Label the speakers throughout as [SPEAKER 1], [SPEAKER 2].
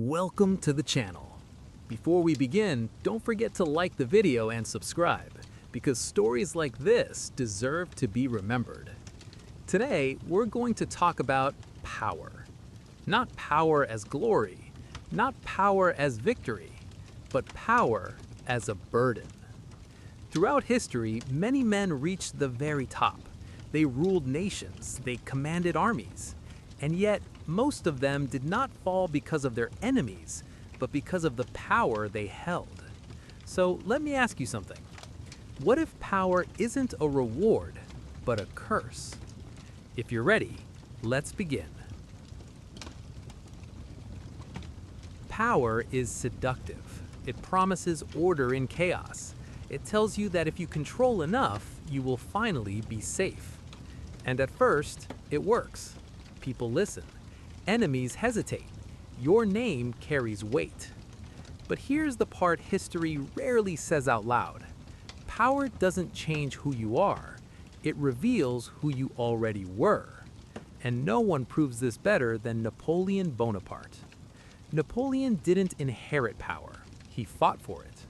[SPEAKER 1] Welcome to the channel. Before we begin, don't forget to like the video and subscribe, because stories like this deserve to be remembered. Today, we're going to talk about power. Not power as glory, not power as victory, but power as a burden. Throughout history, many men reached the very top. They ruled nations, they commanded armies, and yet most of them did not fall because of their enemies, but because of the power they held. So let me ask you something. What if power isn't a reward, but a curse? If you're ready, let's begin. Power is seductive. It promises order in chaos. It tells you that if you control enough, you will finally be safe. And at first, it works. People listen. Enemies hesitate. Your name carries weight. But here's the part history rarely says out loud. Power doesn't change who you are. It reveals who you already were. And no one proves this better than Napoleon Bonaparte. Napoleon didn't inherit power. He fought for it.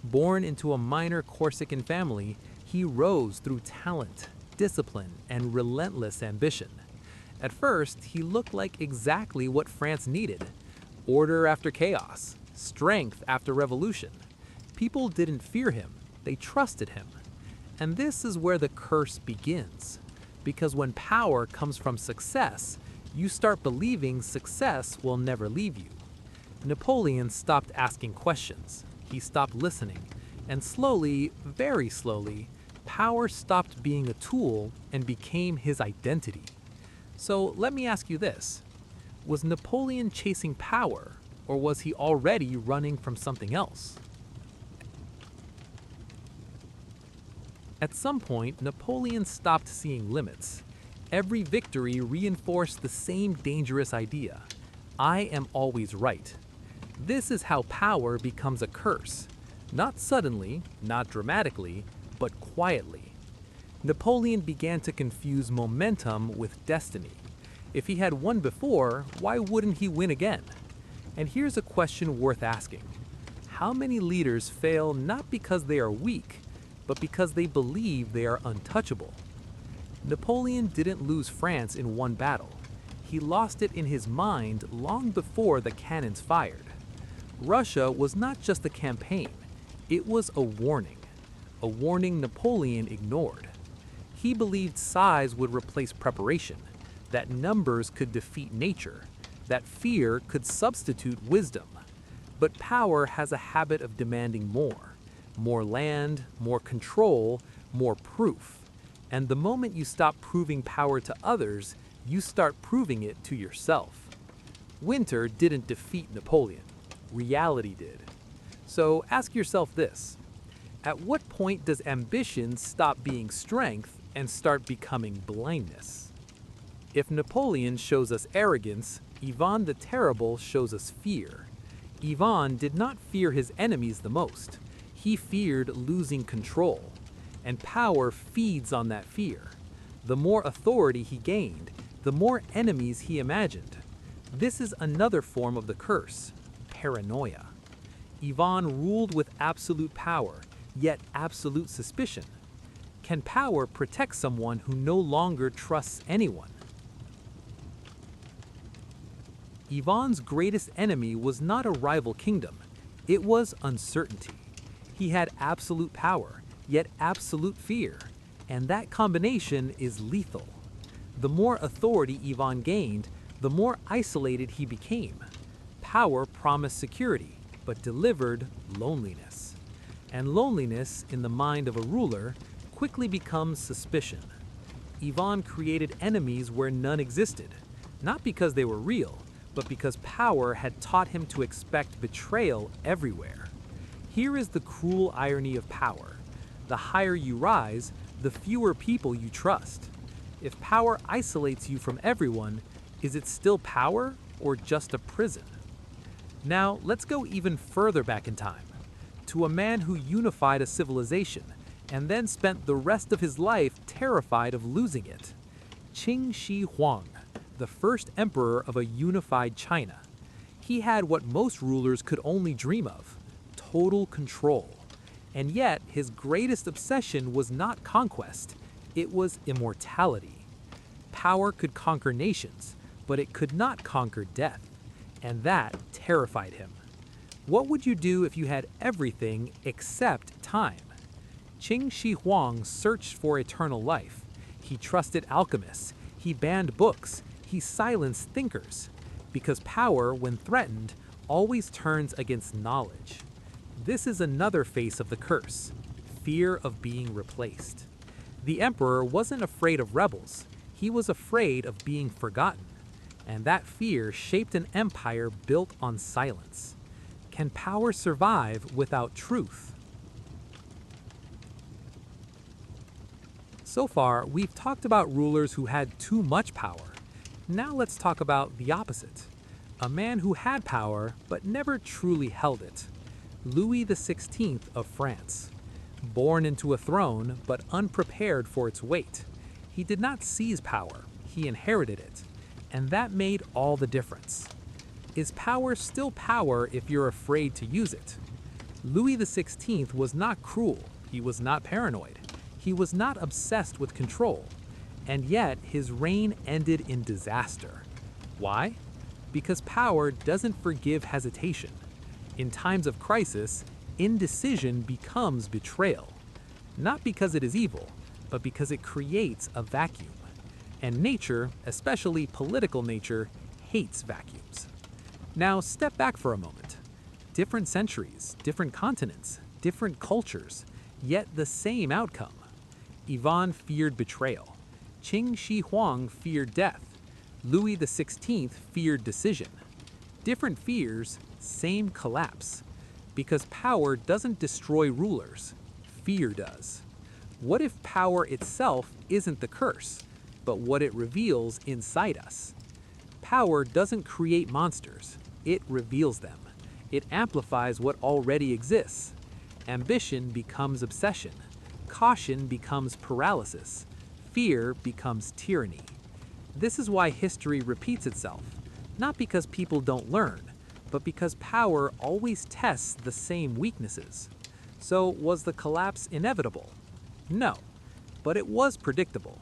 [SPEAKER 1] Born into a minor Corsican family, he rose through talent, discipline, and relentless ambition. At first, he looked like exactly what France needed. Order after chaos, strength after revolution. People didn't fear him, they trusted him. And this is where the curse begins. Because when power comes from success, you start believing success will never leave you. Napoleon stopped asking questions. He stopped listening. And slowly, very slowly, power stopped being a tool and became his identity. So let me ask you this. Was Napoleon chasing power, or was he already running from something else? At some point, Napoleon stopped seeing limits. Every victory reinforced the same dangerous idea. I am always right. This is how power becomes a curse. Not suddenly, not dramatically, but quietly. Napoleon began to confuse momentum with destiny. If he had won before, why wouldn't he win again? And here's a question worth asking. How many leaders fail not because they are weak, but because they believe they are untouchable? Napoleon didn't lose France in one battle. He lost it in his mind long before the cannons fired. Russia was not just a campaign, it was a warning Napoleon ignored. He believed size would replace preparation, that numbers could defeat nature, that fear could substitute wisdom. But power has a habit of demanding more land, more control, more proof. And the moment you stop proving power to others, you start proving it to yourself. Winter didn't defeat Napoleon. Reality did. So ask yourself this. At what point does ambition stop being strength and start becoming blindness? If Napoleon shows us arrogance, Ivan the Terrible shows us fear. Ivan did not fear his enemies the most. He feared losing control. And power feeds on that fear. The more authority he gained, the more enemies he imagined. This is another form of the curse, paranoia. Ivan ruled with absolute power, yet absolute suspicion. Can power protect someone who no longer trusts anyone? Ivan's greatest enemy was not a rival kingdom. It was uncertainty. He had absolute power, yet absolute fear, and that combination is lethal. The more authority Ivan gained, the more isolated he became. Power promised security, but delivered loneliness. And loneliness, in the mind of a ruler, quickly becomes suspicion. Ivan created enemies where none existed, not because they were real, but because power had taught him to expect betrayal everywhere. Here is the cruel irony of power. The higher you rise, the fewer people you trust. If power isolates you from everyone, is it still power or just a prison? Now, let's go even further back in time, to a man who unified a civilization and then spent the rest of his life terrified of losing it. Qin Shi Huang, the first emperor of a unified China. He had what most rulers could only dream of: total control. And yet, his greatest obsession was not conquest, it was immortality. Power could conquer nations, but it could not conquer death, and that terrified him. What would you do if you had everything except time? Qin Shi Huang searched for eternal life. He trusted alchemists. He banned books. He silenced thinkers. Because power, when threatened, always turns against knowledge. This is another face of the curse: fear of being replaced. The emperor wasn't afraid of rebels. He was afraid of being forgotten. And that fear shaped an empire built on silence. Can power survive without truth? So far, we've talked about rulers who had too much power. Now let's talk about the opposite. A man who had power but never truly held it. Louis XVI of France. Born into a throne but unprepared for its weight. He did not seize power, he inherited it. And that made all the difference. Is power still power if you're afraid to use it? Louis XVI was not cruel, he was not paranoid, he was not obsessed with control, and yet his reign ended in disaster. Why? Because power doesn't forgive hesitation. In times of crisis, indecision becomes betrayal. Not because it is evil, but because it creates a vacuum. And nature, especially political nature, hates vacuums. Now step back for a moment. Different centuries, different continents, different cultures, yet the same outcome. Ivan feared betrayal. Qin Shi Huang feared death. Louis XVI feared decision. Different fears, same collapse. Because power doesn't destroy rulers, fear does. What if power itself isn't the curse, but what it reveals inside us? Power doesn't create monsters, it reveals them. It amplifies what already exists. Ambition becomes obsession. Caution becomes paralysis. Fear becomes tyranny. This is why history repeats itself, not because people don't learn, but because power always tests the same weaknesses. So was the collapse inevitable? No, but it was predictable.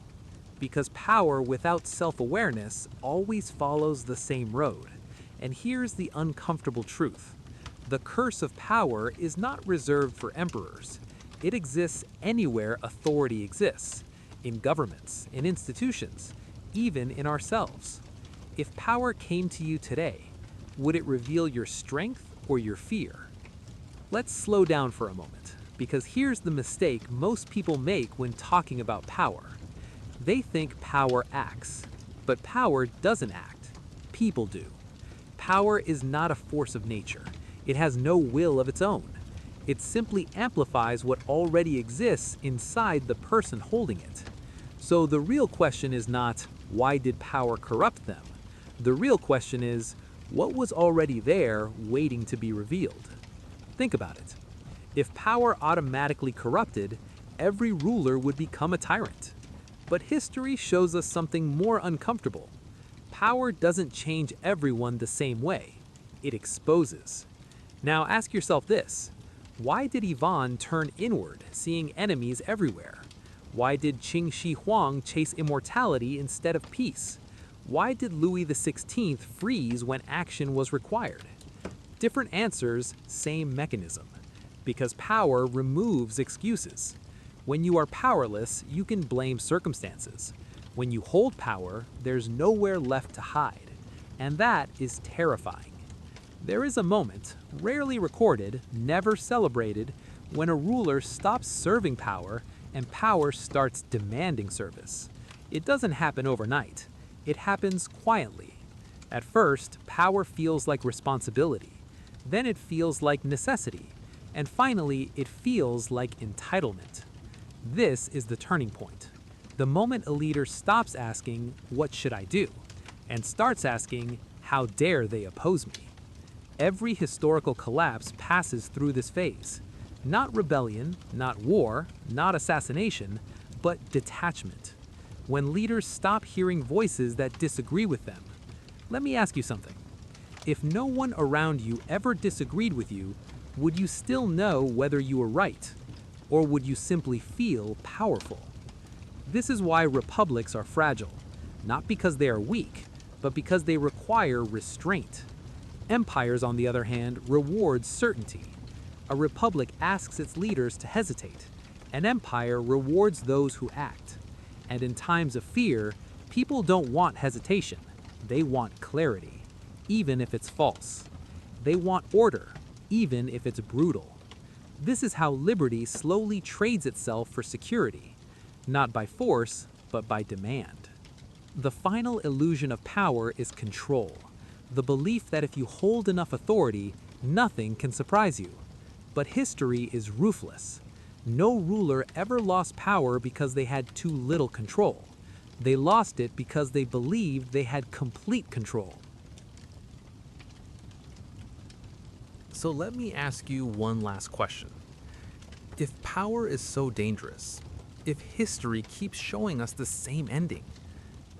[SPEAKER 1] Because power without self-awareness always follows the same road. And here's the uncomfortable truth. The curse of power is not reserved for emperors. It exists anywhere authority exists, in governments, in institutions, even in ourselves. If power came to you today, would it reveal your strength or your fear? Let's slow down for a moment, because here's the mistake most people make when talking about power. They think power acts, but power doesn't act. People do. Power is not a force of nature. It has no will of its own. It simply amplifies what already exists inside the person holding it. So the real question is not, why did power corrupt them? The real question is, what was already there waiting to be revealed? Think about it. If power automatically corrupted, every ruler would become a tyrant. But history shows us something more uncomfortable. Power doesn't change everyone the same way. It exposes. Now ask yourself this. Why did Ivan turn inward, seeing enemies everywhere? Why did Qin Shi Huang chase immortality instead of peace? Why did Louis XVI freeze when action was required? Different answers, same mechanism. Because power removes excuses. When you are powerless, you can blame circumstances. When you hold power, there's nowhere left to hide. And that is terrifying. There is a moment, rarely recorded, never celebrated, when a ruler stops serving power and power starts demanding service. It doesn't happen overnight. It happens quietly. At first, power feels like responsibility. Then it feels like necessity. And finally, it feels like entitlement. This is the turning point. The moment a leader stops asking, "What should I do?" and starts asking, "How dare they oppose me?" Every historical collapse passes through this phase. Not rebellion, not war, not assassination, but detachment. When leaders stop hearing voices that disagree with them. Let me ask you something. If no one around you ever disagreed with you, would you still know whether you were right? Or would you simply feel powerful? This is why republics are fragile, not because they are weak, but because they require restraint. Empires, on the other hand, reward certainty. A republic asks its leaders to hesitate. An empire rewards those who act. And in times of fear, people don't want hesitation. They want clarity, even if it's false. They want order, even if it's brutal. This is how liberty slowly trades itself for security, not by force, but by demand. The final illusion of power is control, the belief that if you hold enough authority, nothing can surprise you. But history is ruthless. No ruler ever lost power because they had too little control. They lost it because they believed they had complete control. So let me ask you one last question. If power is so dangerous, if history keeps showing us the same ending,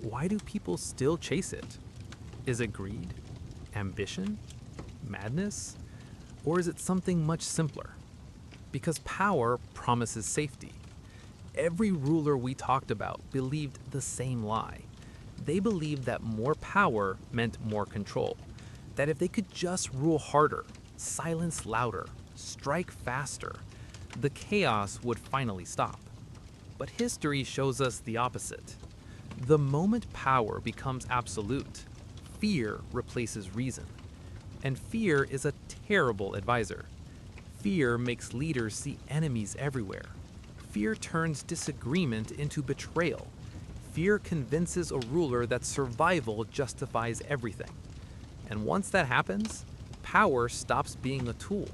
[SPEAKER 1] why do people still chase it? Is it greed? Ambition? Madness? Or is it something much simpler? Because power promises safety. Every ruler we talked about believed the same lie. They believed that more power meant more control, that if they could just rule harder, silence louder, strike faster, the chaos would finally stop. But history shows us the opposite. The moment power becomes absolute, fear replaces reason. And fear is a terrible advisor. Fear makes leaders see enemies everywhere. Fear turns disagreement into betrayal. Fear convinces a ruler that survival justifies everything. And once that happens, power stops being a tool.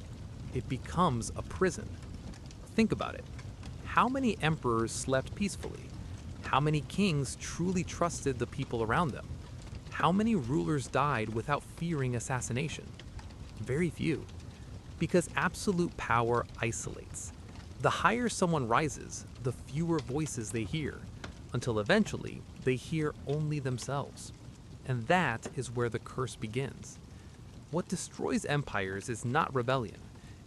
[SPEAKER 1] It becomes a prison. Think about it. How many emperors slept peacefully? How many kings truly trusted the people around them? How many rulers died without fearing assassination? Very few. Because absolute power isolates. The higher someone rises, the fewer voices they hear, until eventually they hear only themselves. And that is where the curse begins. What destroys empires is not rebellion,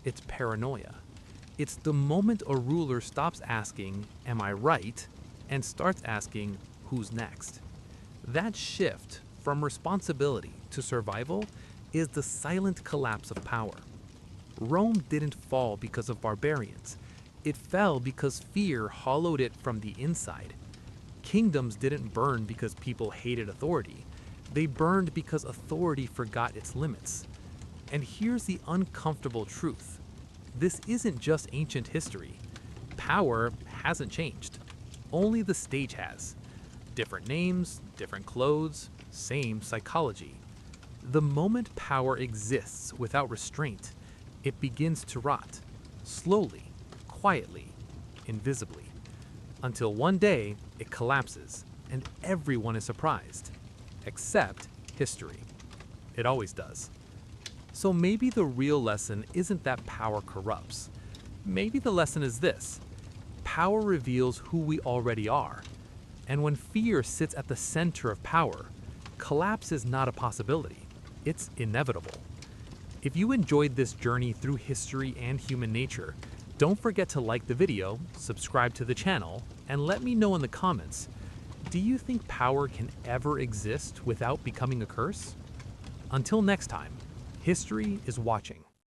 [SPEAKER 1] it's paranoia. It's the moment a ruler stops asking, "Am I right?" and starts asking, "Who's next?" That shift from responsibility to survival is the silent collapse of power. Rome didn't fall because of barbarians. It fell because fear hollowed it from the inside. Kingdoms didn't burn because people hated authority. They burned because authority forgot its limits. And here's the uncomfortable truth. This isn't just ancient history. Power hasn't changed. Only the stage has. Different names, different clothes, same psychology. The moment power exists without restraint, it begins to rot, slowly, quietly, invisibly, until one day it collapses and everyone is surprised, except history. It always does. So maybe the real lesson isn't that power corrupts. Maybe the lesson is this: power reveals who we already are. And when fear sits at the center of power, collapse is not a possibility. It's inevitable. If you enjoyed this journey through history and human nature, don't forget to like the video, subscribe to the channel, and let me know in the comments, do you think power can ever exist without becoming a curse? Until next time, history is watching.